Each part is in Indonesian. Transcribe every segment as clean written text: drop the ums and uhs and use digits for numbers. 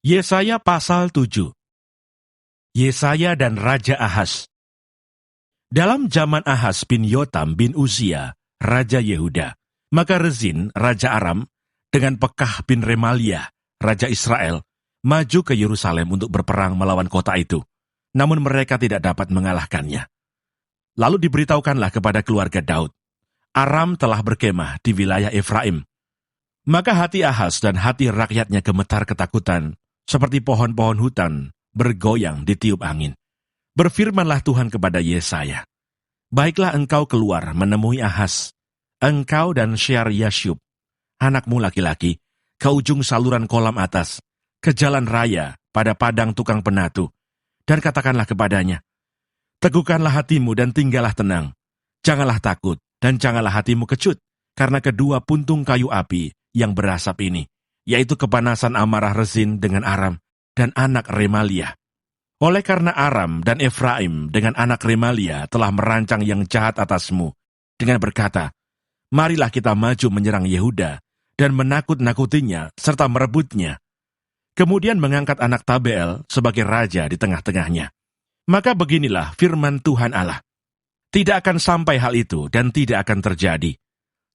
Yesaya pasal 7. Yesaya dan Raja Ahaz. Dalam zaman Ahaz bin Yotam bin Uzia, Raja Yehuda, maka Rezin, Raja Aram, dengan Pekah bin Remaliah, Raja Israel, maju ke Yerusalem untuk berperang melawan kota itu. Namun mereka tidak dapat mengalahkannya. Lalu diberitahukanlah kepada keluarga Daud, Aram telah berkemah di wilayah Efraim. Maka hati Ahaz dan hati rakyatnya gemetar ketakutan, seperti pohon-pohon hutan bergoyang ditiup angin. Berfirmanlah Tuhan kepada Yesaya, baiklah engkau keluar menemui Ahaz, engkau dan Shear-Yashub, anakmu laki-laki, ke ujung saluran kolam atas, ke jalan raya pada padang tukang penatu, dan katakanlah kepadanya, teguhkanlah hatimu dan tinggallah tenang, janganlah takut dan janganlah hatimu kecut, karena kedua puntung kayu api yang berasap ini, yaitu kepanasan amarah Rezin dengan Aram dan anak Remaliah. Oleh karena Aram dan Efraim dengan anak Remaliah telah merancang yang jahat atasmu, dengan berkata, marilah kita maju menyerang Yehuda dan menakut-nakutinya serta merebutnya. Kemudian mengangkat anak Tabeel sebagai raja di tengah-tengahnya. Maka beginilah firman Tuhan Allah, tidak akan sampai hal itu dan tidak akan terjadi.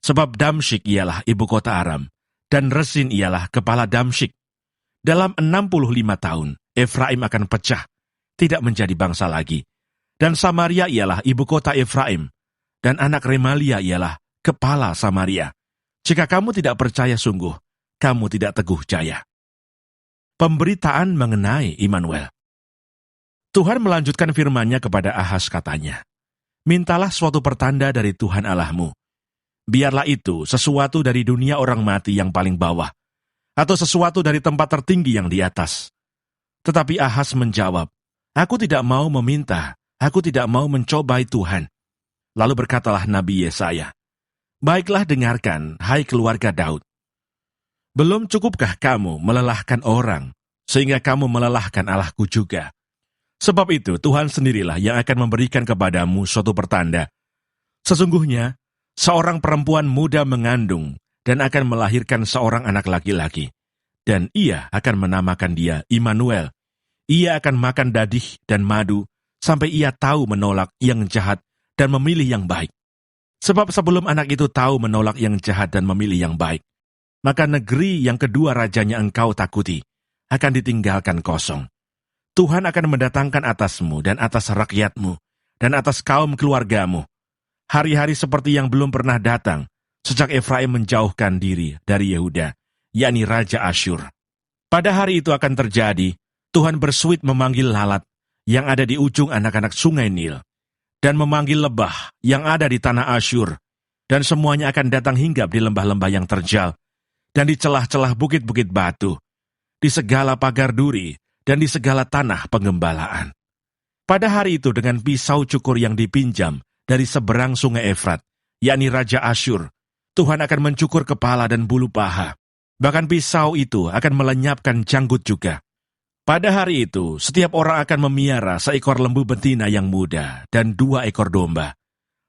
Sebab Damsyik ialah ibu kota Aram, dan Rezin ialah kepala Damsyik. Dalam 65 tahun, Efraim akan pecah, tidak menjadi bangsa lagi. Dan Samaria ialah ibu kota Efraim, dan anak Remaliah ialah kepala Samaria. Jika kamu tidak percaya sungguh, kamu tidak teguh jaya. Pemberitaan mengenai Immanuel. Tuhan melanjutkan firman-Nya kepada Ahaz katanya, mintalah suatu pertanda dari Tuhan Allahmu. Biarlah itu sesuatu dari dunia orang mati yang paling bawah, atau sesuatu dari tempat tertinggi yang di atas. Tetapi Ahaz menjawab, aku tidak mau meminta, aku tidak mau mencobai Tuhan. Lalu berkatalah Nabi Yesaya, baiklah dengarkan, hai keluarga Daud. Belum cukupkah kamu melelahkan orang, sehingga kamu melelahkan Allahku juga? Sebab itu Tuhan sendirilah yang akan memberikan kepadamu suatu pertanda. Sesungguhnya, seorang perempuan muda mengandung dan akan melahirkan seorang anak laki-laki. Dan ia akan menamakan dia Immanuel. Ia akan makan dadih dan madu sampai ia tahu menolak yang jahat dan memilih yang baik. Sebab sebelum anak itu tahu menolak yang jahat dan memilih yang baik, maka negeri yang kedua rajanya engkau takuti akan ditinggalkan kosong. Tuhan akan mendatangkan atasmu dan atas rakyatmu dan atas kaum keluargamu hari-hari seperti yang belum pernah datang sejak Efraim menjauhkan diri dari Yehuda, yakni Raja Asyur. Pada hari itu akan terjadi, Tuhan bersuit memanggil lalat yang ada di ujung anak-anak sungai Nil, dan memanggil lebah yang ada di tanah Asyur, dan semuanya akan datang hinggap di lembah-lembah yang terjal, dan di celah-celah bukit-bukit batu, di segala pagar duri, dan di segala tanah penggembalaan. Pada hari itu dengan pisau cukur yang dipinjam dari seberang sungai Efrat, yakni Raja Asyur, Tuhan akan mencukur kepala dan bulu paha. Bahkan pisau itu akan melenyapkan janggut juga. Pada hari itu, setiap orang akan memiara seekor lembu betina yang muda dan 2 ekor domba.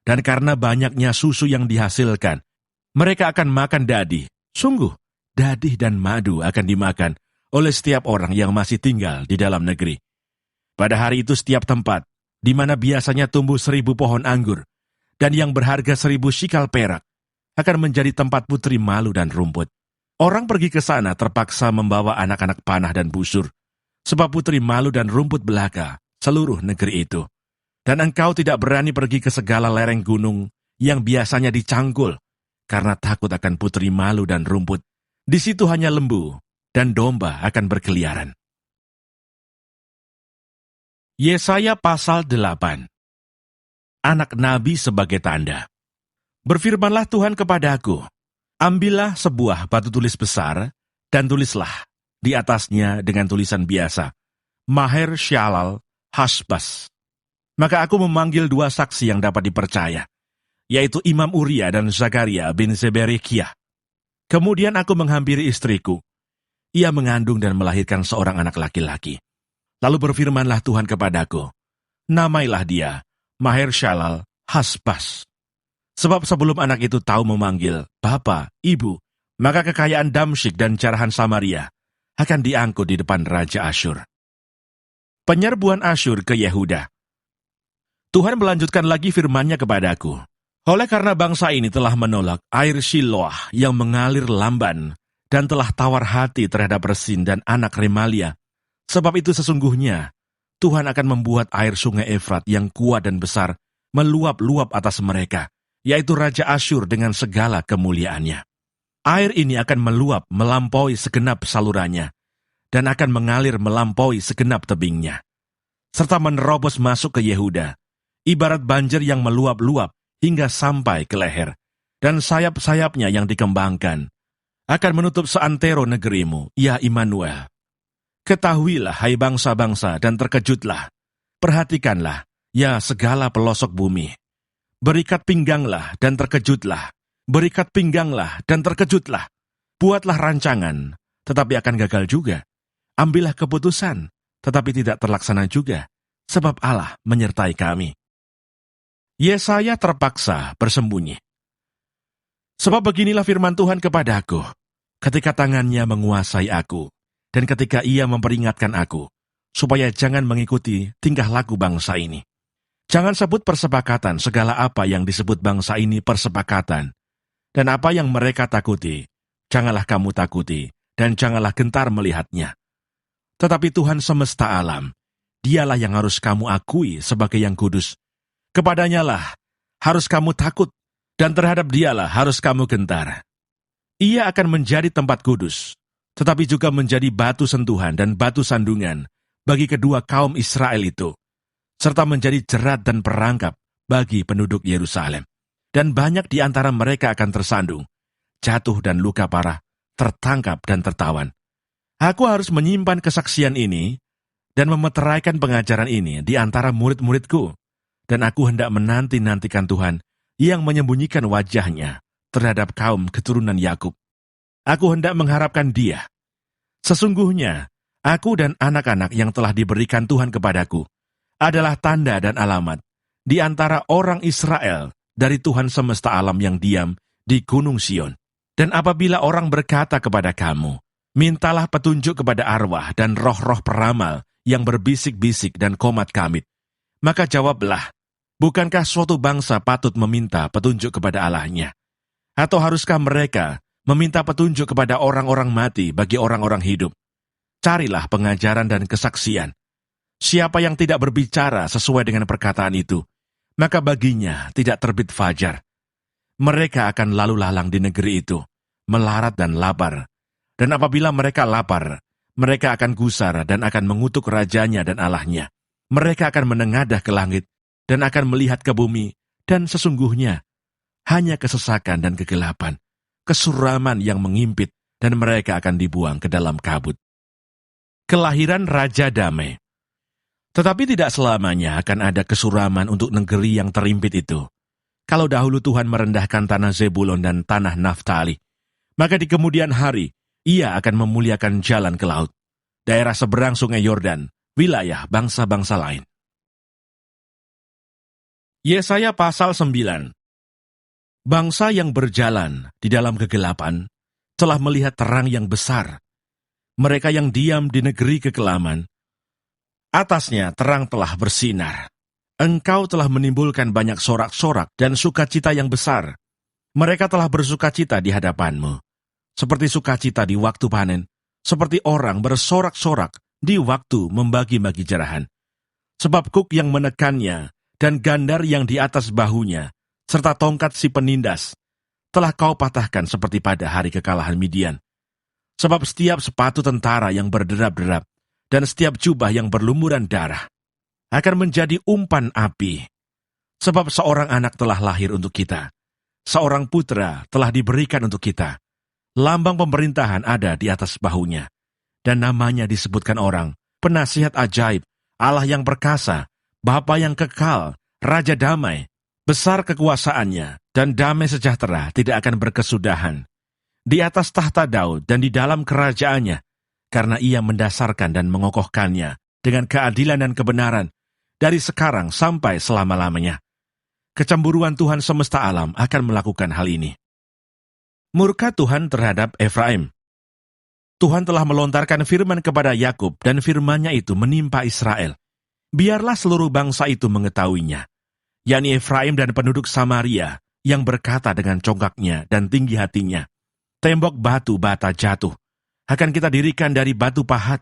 Dan karena banyaknya susu yang dihasilkan, mereka akan makan dadih. Sungguh, dadih dan madu akan dimakan oleh setiap orang yang masih tinggal di dalam negeri. Pada hari itu setiap tempat, di mana biasanya tumbuh 1000 pohon anggur, dan yang berharga 1000 shikal perak, akan menjadi tempat putri malu dan rumput. Orang pergi ke sana terpaksa membawa anak-anak panah dan busur, sebab putri malu dan rumput belaka seluruh negeri itu. Dan engkau tidak berani pergi ke segala lereng gunung yang biasanya dicangkul, karena takut akan putri malu dan rumput. Di situ hanya lembu dan domba akan berkeliaran. Yesaya pasal 8. Anak nabi sebagai tanda. Berfirmanlah Tuhan kepadaku, ambillah sebuah batu tulis besar, dan tulislah di atasnya dengan tulisan biasa, Maher Shalal Hasbas. Maka aku memanggil 2 saksi yang dapat dipercaya, yaitu Imam Uria dan Zakaria bin Zeberekiah. Kemudian aku menghampiri istriku. Ia mengandung dan melahirkan seorang anak laki-laki. Lalu berfirmanlah Tuhan kepadaku, namailah dia Maher Shalal Hasbas. Sebab sebelum anak itu tahu memanggil Bapa, Ibu, maka kekayaan Damsyik dan jarahan Samaria akan diangkut di depan Raja Asyur. Penyerbuan Asyur ke Yehuda. Tuhan melanjutkan lagi firman-Nya kepadaku. Oleh karena bangsa ini telah menolak air Shiloah yang mengalir lamban, dan telah tawar hati terhadap Rezin dan anak Remalia, sebab itu sesungguhnya Tuhan akan membuat air sungai Efrat yang kuat dan besar meluap-luap atas mereka, yaitu Raja Asyur dengan segala kemuliaannya. Air ini akan meluap melampaui segenap salurannya, dan akan mengalir melampaui segenap tebingnya, serta menerobos masuk ke Yehuda, ibarat banjir yang meluap-luap hingga sampai ke leher, dan sayap-sayapnya yang dikembangkan akan menutup seantero negerimu, ya Immanuel. Ketahuilah, hai bangsa-bangsa, dan terkejutlah. Perhatikanlah, ya segala pelosok bumi. Berikat pingganglah dan terkejutlah. Berikat pingganglah dan terkejutlah. Buatlah rancangan, tetapi akan gagal juga. Ambillah keputusan, tetapi tidak terlaksana juga, sebab Allah menyertai kami. Yesaya terpaksa bersembunyi. Sebab beginilah firman Tuhan kepadaku, ketika tangannya menguasai aku, dan ketika ia memperingatkan aku, supaya jangan mengikuti tingkah laku bangsa ini. Jangan sebut persepakatan segala apa yang disebut bangsa ini persepakatan, dan apa yang mereka takuti, janganlah kamu takuti, dan janganlah gentar melihatnya. Tetapi Tuhan semesta alam, dialah yang harus kamu akui sebagai yang kudus. Kepadanya lah harus kamu takut, dan terhadap dialah harus kamu gentar. Ia akan menjadi tempat kudus, tetapi juga menjadi batu sentuhan dan batu sandungan bagi kedua kaum Israel itu, serta menjadi jerat dan perangkap bagi penduduk Yerusalem. Dan banyak di antara mereka akan tersandung, jatuh dan luka parah, tertangkap dan tertawan. Aku harus menyimpan kesaksian ini dan memeteraikan pengajaran ini di antara murid-muridku, dan aku hendak menanti-nantikan Tuhan yang menyembunyikan wajahnya terhadap kaum keturunan Yakub. Aku hendak mengharapkan Dia. Sesungguhnya, aku dan anak-anak yang telah diberikan Tuhan kepadaku adalah tanda dan alamat di antara orang Israel dari Tuhan semesta alam yang diam di Gunung Sion. Dan apabila orang berkata kepada kamu, mintalah petunjuk kepada arwah dan roh-roh peramal yang berbisik-bisik dan komat kamit, maka jawablah, bukankah suatu bangsa patut meminta petunjuk kepada Allahnya? Atau haruskah mereka meminta petunjuk kepada orang-orang mati bagi orang-orang hidup? Carilah pengajaran dan kesaksian. Siapa yang tidak berbicara sesuai dengan perkataan itu, maka baginya tidak terbit fajar. Mereka akan lalu lalang di negeri itu, melarat dan lapar. Dan apabila mereka lapar, mereka akan gusar dan akan mengutuk rajanya dan Allahnya. Mereka akan menengadah ke langit dan akan melihat ke bumi, dan sesungguhnya hanya kesesakan dan kegelapan, kesuraman yang mengimpit, dan mereka akan dibuang ke dalam kabut. Kelahiran Raja Damai. Tetapi tidak selamanya akan ada kesuraman untuk negeri yang terimpit itu. Kalau dahulu Tuhan merendahkan tanah Zebulon dan tanah Naftali, maka di kemudian hari Ia akan memuliakan jalan ke laut, daerah seberang sungai Yordan, wilayah bangsa-bangsa lain. Yesaya pasal 9. Bangsa yang berjalan di dalam kegelapan telah melihat terang yang besar. Mereka yang diam di negeri kekelaman, atasnya terang telah bersinar. Engkau telah menimbulkan banyak sorak-sorak dan sukacita yang besar. Mereka telah bersukacita di hadapanmu, seperti sukacita di waktu panen, seperti orang bersorak-sorak di waktu membagi-bagi jerahan. Sebab kuk yang menekannya dan gandar yang di atas bahunya, serta tongkat si penindas, telah kau patahkan seperti pada hari kekalahan Midian. Sebab setiap sepatu tentara yang berderap-derap, dan setiap jubah yang berlumuran darah, akan menjadi umpan api. Sebab seorang anak telah lahir untuk kita, seorang putra telah diberikan untuk kita. Lambang pemerintahan ada di atas bahunya, dan namanya disebutkan orang, penasihat ajaib, Allah yang perkasa, Bapa yang kekal, Raja damai. Besar kekuasaannya, dan damai sejahtera tidak akan berkesudahan. Di atas tahta Daud dan di dalam kerajaannya, karena Ia mendasarkan dan mengokohkannya dengan keadilan dan kebenaran dari sekarang sampai selama-lamanya. Kecemburuan Tuhan semesta alam akan melakukan hal ini. Murka Tuhan terhadap Efraim. Tuhan telah melontarkan firman kepada Yakub dan firman-Nya itu menimpa Israel. Biarlah seluruh bangsa itu mengetahuinya, yakni Efraim dan penduduk Samaria yang berkata dengan congkaknya dan tinggi hatinya, tembok batu bata jatuh, akan kita dirikan dari batu pahat,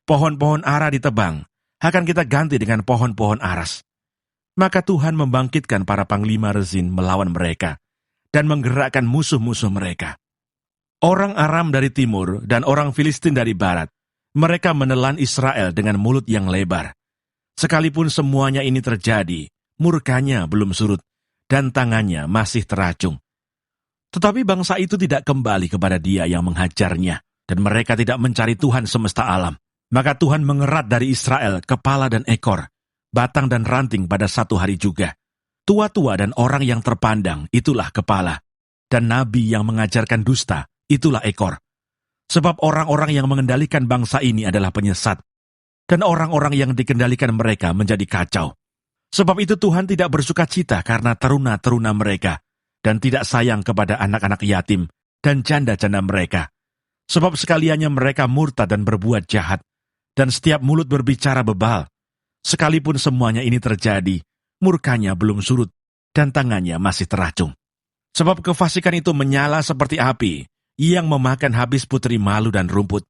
pohon-pohon ara ditebang, akan kita ganti dengan pohon-pohon aras. Maka Tuhan membangkitkan para panglima Rezin melawan mereka, dan menggerakkan musuh-musuh mereka. Orang Aram dari timur dan orang Filistin dari barat, mereka menelan Israel dengan mulut yang lebar. Sekalipun semuanya ini terjadi, murkanya belum surut, dan tangannya masih teracung. Tetapi bangsa itu tidak kembali kepada Dia yang menghajarnya, dan mereka tidak mencari Tuhan semesta alam. Maka Tuhan mengerat dari Israel kepala dan ekor, batang dan ranting pada satu hari juga. Tua-tua dan orang yang terpandang, itulah kepala. Dan nabi yang mengajarkan dusta, itulah ekor. Sebab orang-orang yang mengendalikan bangsa ini adalah penyesat, dan orang-orang yang dikendalikan mereka menjadi kacau. Sebab itu Tuhan tidak bersuka cita karena teruna-teruna mereka, dan tidak sayang kepada anak-anak yatim dan janda-janda mereka. Sebab sekaliannya mereka murtad dan berbuat jahat, dan setiap mulut berbicara bebal. Sekalipun semuanya ini terjadi, murkanya belum surut, dan tangannya masih teracung. Sebab kefasikan itu menyala seperti api, yang memakan habis putri malu dan rumput,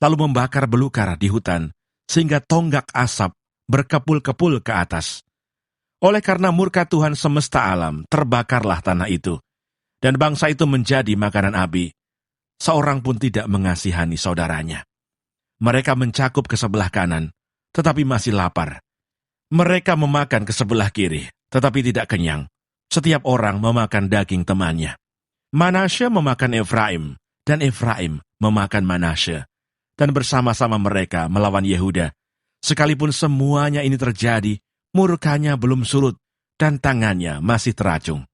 lalu membakar belukar di hutan, sehingga tonggak asap berkepul-kepul ke atas. Oleh karena murka Tuhan semesta alam, terbakarlah tanah itu, dan bangsa itu menjadi makanan api. Seorang pun tidak mengasihani saudaranya. Mereka mencakup ke sebelah kanan, tetapi masih lapar. Mereka memakan ke sebelah kiri, tetapi tidak kenyang. Setiap orang memakan daging temannya. Manasye memakan Efraim, dan Efraim memakan Manasye. Dan bersama-sama mereka melawan Yehuda. Sekalipun semuanya ini terjadi, murkanya belum surut, dan tangannya masih teracung.